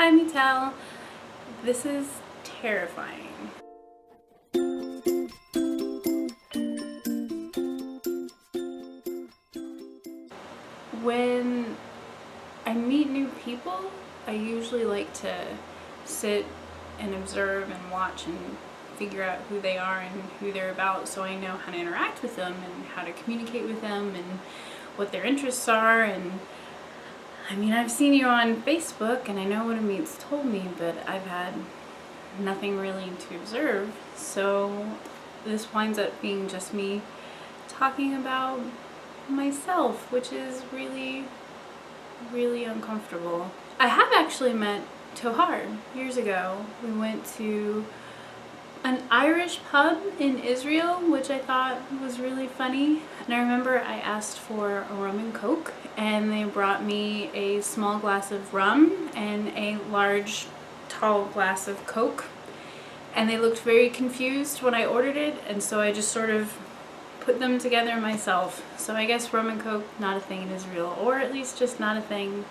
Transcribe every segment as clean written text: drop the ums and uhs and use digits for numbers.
Hi Mitel, this is terrifying. When I meet new people, I usually like to sit and observe and watch and figure out who they are and who they're about, so I know how to interact with them and how to communicate with them and what their interests are. And I mean, I've seen you on Facebook and I know what Amit's told me, but I've had nothing really to observe, so this winds up being just me talking about myself, which is really uncomfortable. I have actually met Tohar years ago. We went to an Irish pub in Israel, which I thought was really funny. And I remember I asked for a rum and coke, and they brought me a small glass of rum and a large tall glass of coke. And they looked very confused when I ordered it, and so I just sort of put them together myself. So I guess rum and coke, not a thing in Israel, or at least just not a thing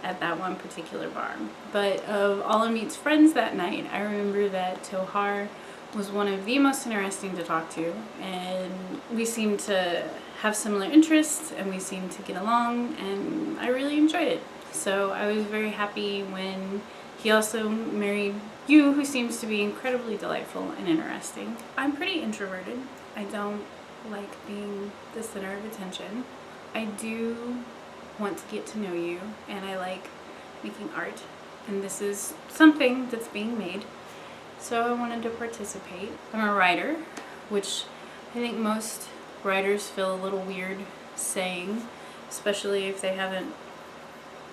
at that one particular bar. But of all Amit's friends that night, I remember that Tohar was one of the most interesting to talk to, and we seemed to have similar interests and we seemed to get along, and I really enjoyed it. So I was very happy when he also married you, who seems to be incredibly delightful and interesting. I'm pretty introverted. I don't like being the center of attention. I do want to get to know you, and I like making art, and this is something that's being made, so I wanted to participate. I'm a writer, which I think most writers feel a little weird saying, especially if they haven't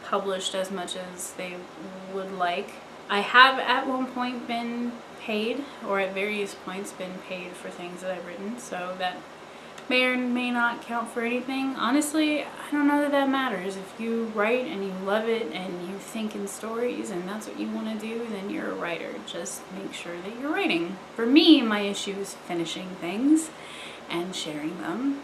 published as much as they would like. I have at one point been paid, or at various points been paid for things that I've written, so that may or may not count for anything. Honestly, I don't know that that matters. If you write and you love it and you think in stories and that's what you want to do, then you're a writer. Just make sure that you're writing. For me, my issue is finishing things and sharing them.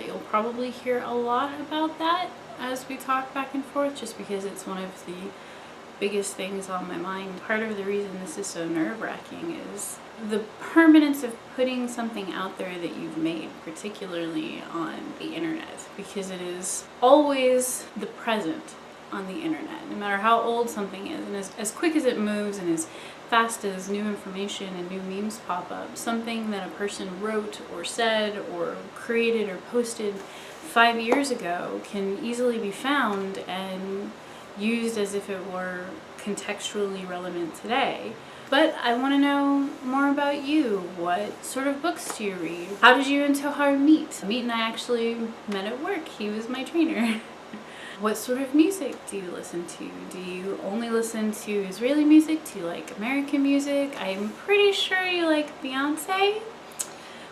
You'll probably hear a lot about that as we talk back and forth, just because it's one of the biggest things on my mind. Part of the reason this is so nerve-wracking is the permanence of putting something out there that you've made, particularly on the internet, because it is always the present on the internet, no matter how old something is, and as quick as it moves and as fast as new information and new memes pop up, something that a person wrote or said or created or posted 5 years ago can easily be found and used as if it were contextually relevant today. But I want to know more about you. What sort of books do you read? How did you and Tohar meet? Amit and I actually met at work. He was my trainer. What sort of music do you listen to? Do you only listen to Israeli music? Do you like American music? I'm pretty sure you like Beyonce.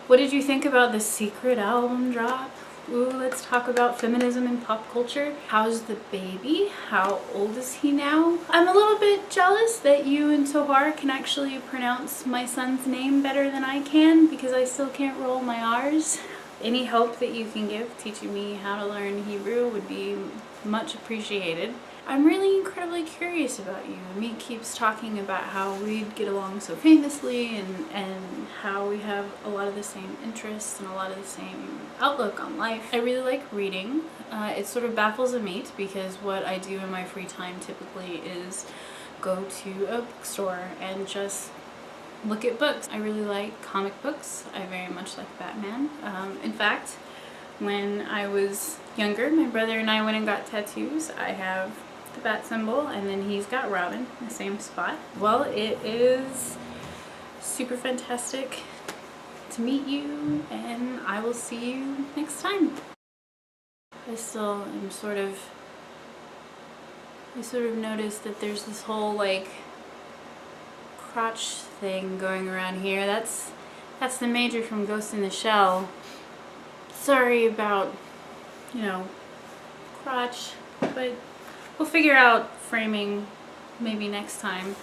What did you think about the Secret album drop? Ooh, let's talk about feminism and pop culture. How's the baby? How old is he now? I'm a little bit jealous that you and Tohar can actually pronounce my son's name better than I can, because I still can't roll my R's. Any help that you can give teaching me how to learn Hebrew would be much appreciated. I'm really incredibly curious about you. Amit keeps talking about how we'd get along so famously and how we have a lot of the same interests and a lot of the same outlook on life. I really like reading. It sort of baffles Amit because what I do in my free time typically is go to a bookstore and just look at books. I really like comic books. I very much like Batman. In fact, when I was younger, my brother and I went and got tattoos. I have the bat symbol, and then he's got Robin in the same spot. Well, it is super fantastic to meet you, and I will see you next time. I still am sort of noticed that there's this whole like crotch thing going around here. That's the Major from Ghost in the Shell. Sorry about, crotch, but we'll figure out framing maybe next time.